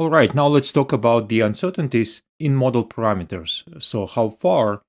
All right, now let's talk about the uncertainties in model parameters. So how far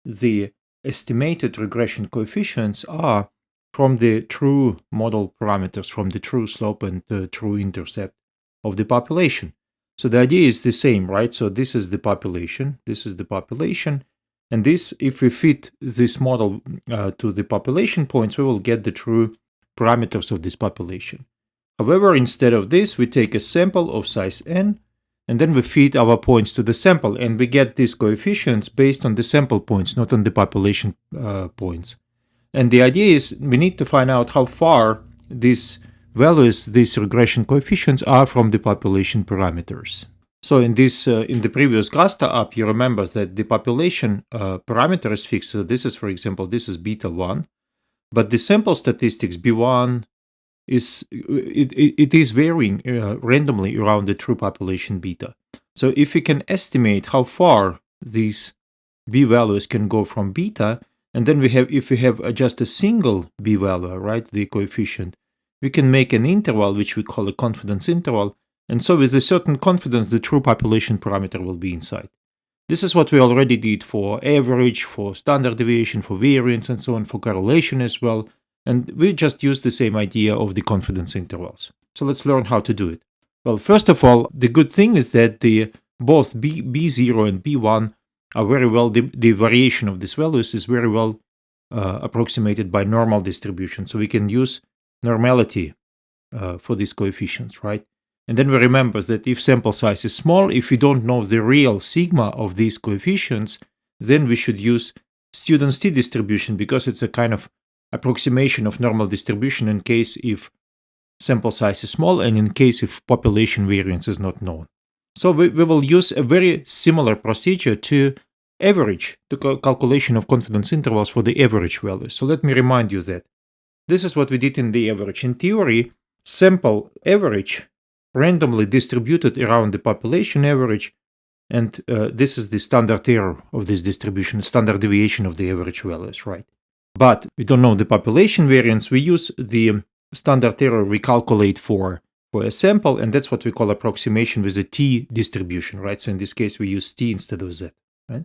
the estimated regression coefficients are from the true model parameters, from the true slope and the true intercept of the population. So the idea is the same, right? So this is the population, and this, if we fit this model to the population points, we will get the true parameters of this population. However, instead of this, we take a sample of size n, and then we feed our points to the sample, and we get these coefficients based on the sample points, not on the population points. And the idea is we need to find out how far these values, these regression coefficients, are from the population parameters. So in the previous cluster up, you remember that the population parameter is fixed. So this is, for example, this is beta 1, but the sample statistics b1 it is varying randomly around the true population beta. So if we can estimate how far these b values can go from beta, and then if we have just a single b value, right, the coefficient, we can make an interval which we call a confidence interval, and so with a certain confidence the true population parameter will be inside. This is what we already did for average, for standard deviation, for variance, and so on, for correlation as well. And we just use the same idea of the confidence intervals. So let's learn how to do it. Well, first of all, the good thing is that both B0 and B1 are very well, the variation of these values is very well approximated by normal distribution. So we can use normality for these coefficients, right? And then we remember that if sample size is small, if we don't know the real sigma of these coefficients, then we should use student's t-distribution, because it's a kind of approximation of normal distribution in case if sample size is small and in case if population variance is not known. So we will use a very similar procedure to average, to calculation of confidence intervals for the average values. So let me remind you that this is what we did in the average. In theory, sample average randomly distributed around the population average, and this is the standard error of this distribution, standard deviation of the average values, right? But we don't know the population variance. We use the standard error we calculate for a sample, and that's what we call approximation with a t-distribution, right? So in this case, we use t instead of z, right?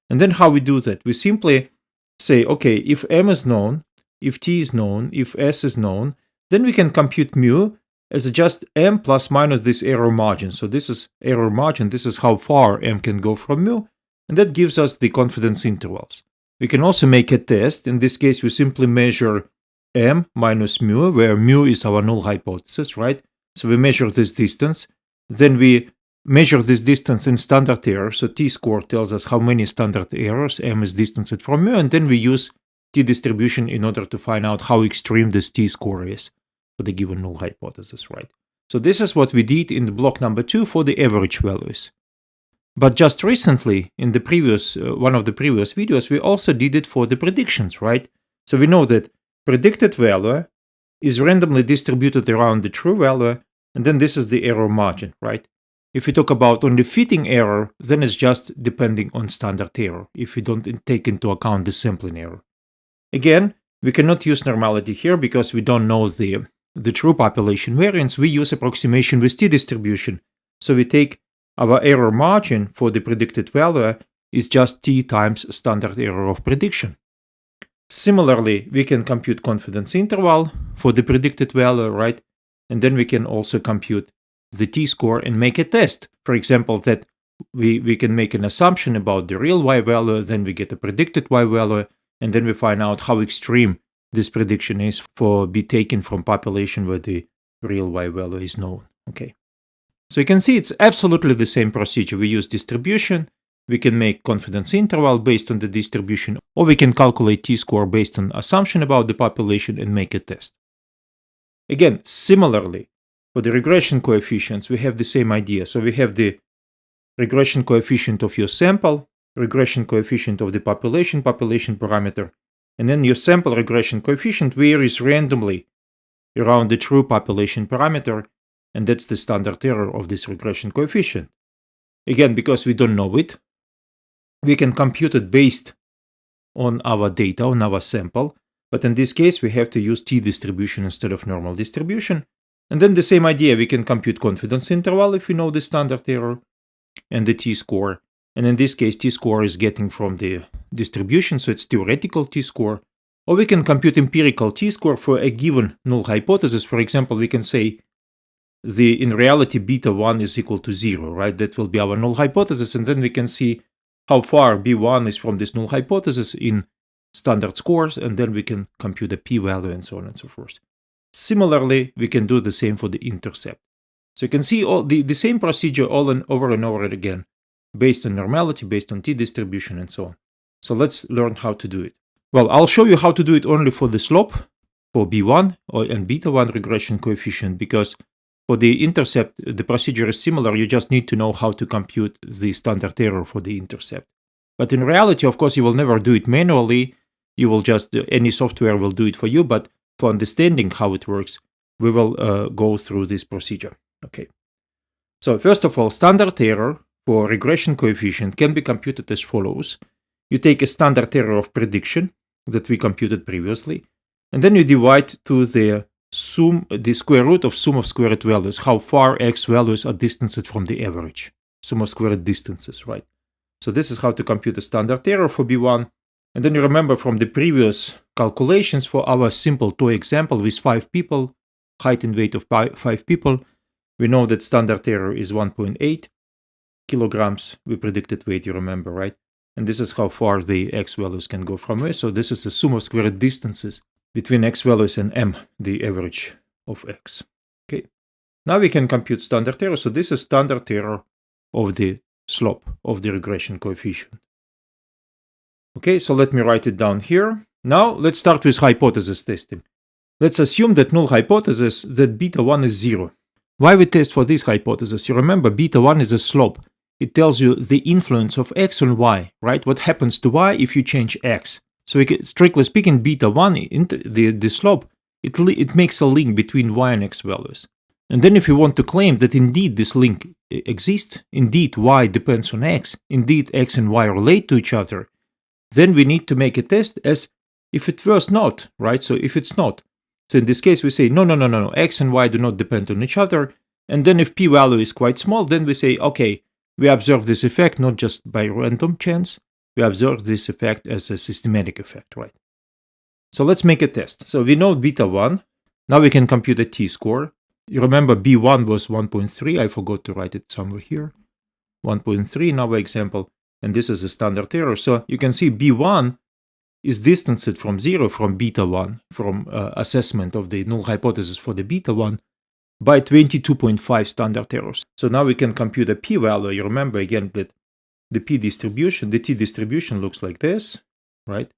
And then how we do that? We simply say, okay, if m is known, if t is known, if s is known, then we can compute mu as just m plus minus this error margin. So this is error margin. This is how far m can go from mu, and that gives us the confidence intervals. We can also make a test. In this case, we simply measure m minus mu, where mu is our null hypothesis, right? So we measure this distance. Then we measure this distance in standard error. So t-score tells us how many standard errors m is distanced from mu, and then we use t-distribution in order to find out how extreme this t-score is for the given null hypothesis, right? So this is what we did in the block number 2 for the average values. But just recently, in the previous one of the previous videos, we also did it for the predictions, right? So we know that predicted value is randomly distributed around the true value, and then this is the error margin, right? If we talk about only fitting error, then it's just depending on standard error, if we don't take into account the sampling error. Again, we cannot use normality here because we don't know the true population variance. We use approximation with t-distribution. So we take our error margin for the predicted value is just t times standard error of prediction. Similarly, we can compute confidence interval for the predicted value, right? And then we can also compute the t-score and make a test. For example, that we can make an assumption about the real y value, then we get a predicted y value, and then we find out how extreme this prediction is for be taken from population where the real y value is known, okay? So you can see it's absolutely the same procedure. We use distribution, we can make confidence interval based on the distribution, or we can calculate t-score based on assumption about the population and make a test. Again, similarly, for the regression coefficients, we have the same idea. So we have the regression coefficient of your sample, regression coefficient of the population parameter, and then your sample regression coefficient varies randomly around the true population parameter, and that's the standard error of this regression coefficient. Again, because we don't know it, we can compute it based on our data, on our sample, but in this case we have to use t-distribution instead of normal distribution, And then the same idea, we can compute confidence interval if we know the standard error and the t-score. And in this case, t-score is getting from the distribution, so it's theoretical t-score. Or we can compute empirical t-score for a given null hypothesis. For example, we can say in reality beta1 is equal to 0, right? That will be our null hypothesis. And then we can see how far b1 is from this null hypothesis in standard scores, and then we can compute the p-value and so on and so forth. Similarly, we can do the same for the intercept. So you can see all the same procedure over and over again, based on normality, based on t-distribution, and so on. So let's learn how to do it. Well, I'll show you how to do it only for the slope, for b1 and beta1 regression coefficient, because for the intercept, the procedure is similar. You just need to know how to compute the standard error for the intercept. But in reality, of course, you will never do it manually. You will just, any software will do it for you. But for understanding how it works, we will go through this procedure. Okay. So first of all, standard error for regression coefficient can be computed as follows. You take a standard error of prediction that we computed previously, and then you divide to the square root of sum of squared values, how far x values are distanced from the average, sum of squared distances, right? So this is how to compute the standard error for b1. And then you remember from the previous calculations for our simple toy example with 5 people, height and weight of 5 people, we know that standard error is 1.8 kilograms. We predicted weight, you remember, right? And this is how far the x values can go from here. So this is the sum of squared distances between x values and m, the average of x. Okay. Now we can compute standard error. So this is standard error of the slope of the regression coefficient. Okay, so let me write it down here. Now let's start with hypothesis testing. Let's assume that null hypothesis that beta1 is 0. Why we test for this hypothesis? You remember beta1 is a slope. It tells you the influence of x on y, right? What happens to y if you change x. So we can, strictly speaking, beta1, the slope, it makes a link between y and x values. And then if you want to claim that indeed this link exists, indeed y depends on x, indeed x and y relate to each other, then we need to make a test as if it was not, right? So if it's not. So in this case, we say, no, x and y do not depend on each other. And then if p-value is quite small, then we say, okay, we observe this effect not just by random chance, we observe this effect as a systematic effect, right? So let's make a test. So we know beta1. Now we can compute a t-score. You remember b1 was 1.3. I forgot to write it somewhere here. 1.3 in our example. And this is a standard error. So you can see b1 is distanced from 0 from beta1, from assessment of the null hypothesis for the beta1, by 22.5 standard errors. So now we can compute a p-value. You remember again that the t-distribution looks like this, right?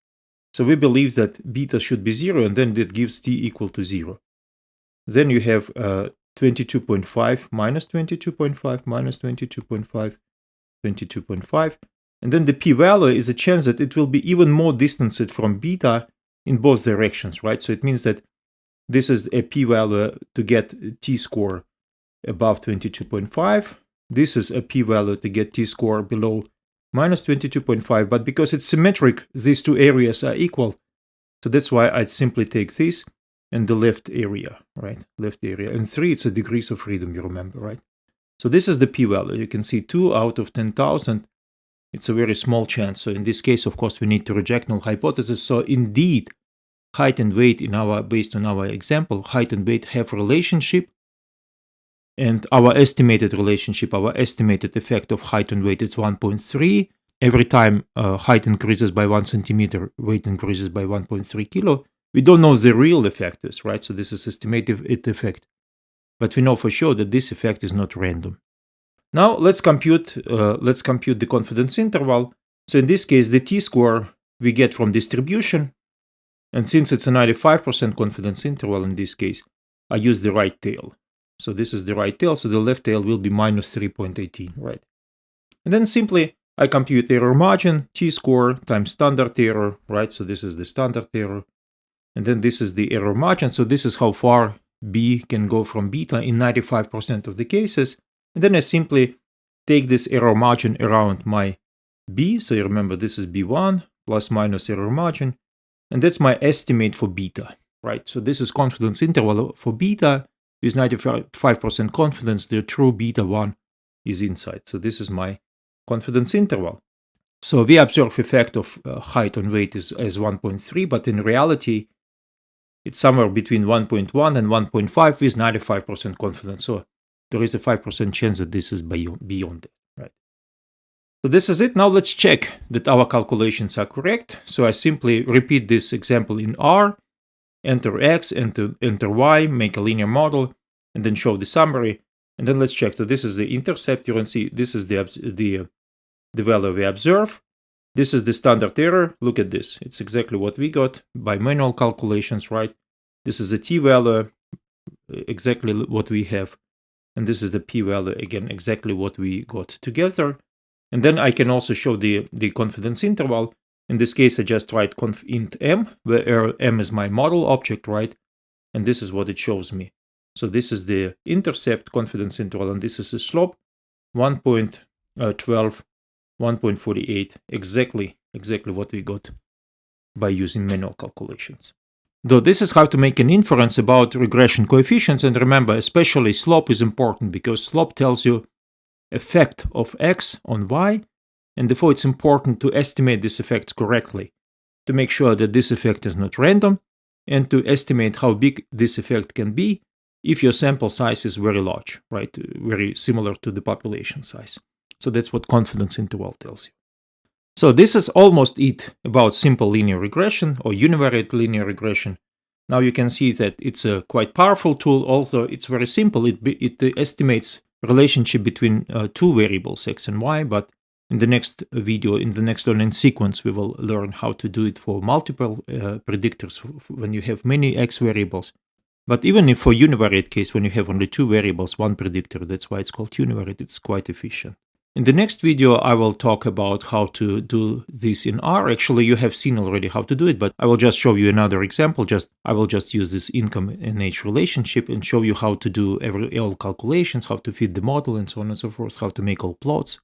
So we believe that beta should be 0, and then that gives t equal to 0. Then you have 22.5 minus 22.5 minus 22.5, 22.5. And then the p-value is a chance that it will be even more distanced from beta in both directions, right? So it means that this is a p-value to get t-score above 22.5. This is a p-value to get t-score below minus 22.5. But because it's symmetric, these two areas are equal. So that's why I'd simply take this and the left area, right? Left area. And 3, it's a degrees of freedom, you remember, right? So this is the p-value. You can see 2 out of 10,000. It's a very small chance. So in this case, of course, we need to reject null hypothesis. So indeed, height and weight based on our example, height and weight have relationship. And our estimated relationship, our estimated effect of height and weight is 1.3. Every time height increases by 1 centimeter, weight increases by 1.3 kilo. We don't know the real effect is, right? So this is estimated effect. But we know for sure that this effect is not random. Now let's compute the confidence interval. So in this case, the t-score we get from distribution. And since it's a 95% confidence interval in this case, I use the right tail. So this is the right tail, so the left tail will be minus 3.18, right? And then simply I compute error margin, t-score times standard error, right? So this is the standard error. And then this is the error margin. So this is how far b can go from beta in 95% of the cases. And then I simply take this error margin around my b. So you remember this is b1 plus minus error margin. And that's my estimate for beta, right? So this is confidence interval for beta. with 95% confidence the true beta 1 is inside. So this is my confidence interval. So we observe effect of height on weight as 1.3, but in reality, it's somewhere between 1.1 and 1.5 with 95% confidence. So there is a 5% chance that this is beyond it, right? So this is it. Now let's check that our calculations are correct. So I simply repeat this example in R, enter X, enter Y, make a linear model, and then show the summary. And then let's check. So this is the intercept. You can see this is the value we observe. This is the standard error. Look at this. It's exactly what we got by manual calculations, right? This is the t-value, exactly what we have. And this is the p-value, again, exactly what we got together. And then I can also show the confidence interval. In this case, I just write conf int m, where m is my model object, right? And this is what it shows me. So this is the intercept confidence interval, and this is the slope, 1.12, 1.48, exactly what we got by using manual calculations. Though this is how to make an inference about regression coefficients, and remember, especially slope is important because slope tells you effect of x on y, and therefore it's important to estimate this effect correctly, to make sure that this effect is not random, and to estimate how big this effect can be if your sample size is very large, right? Very similar to the population size. So that's what confidence interval tells you. So this is almost it about simple linear regression or univariate linear regression. Now you can see that it's a quite powerful tool, although it's very simple. It estimates relationship between two variables, x and y, but in the next video, in the next learning sequence, we will learn how to do it for multiple predictors when you have many x variables. But even if for univariate case, when you have only two variables, one predictor, that's why it's called univariate, it's quite efficient. In the next video, I will talk about how to do this in R. Actually, you have seen already how to do it, but I will just show you another example. I will just use this income and age relationship and show you how to do all calculations, how to fit the model and so on and so forth, how to make all plots.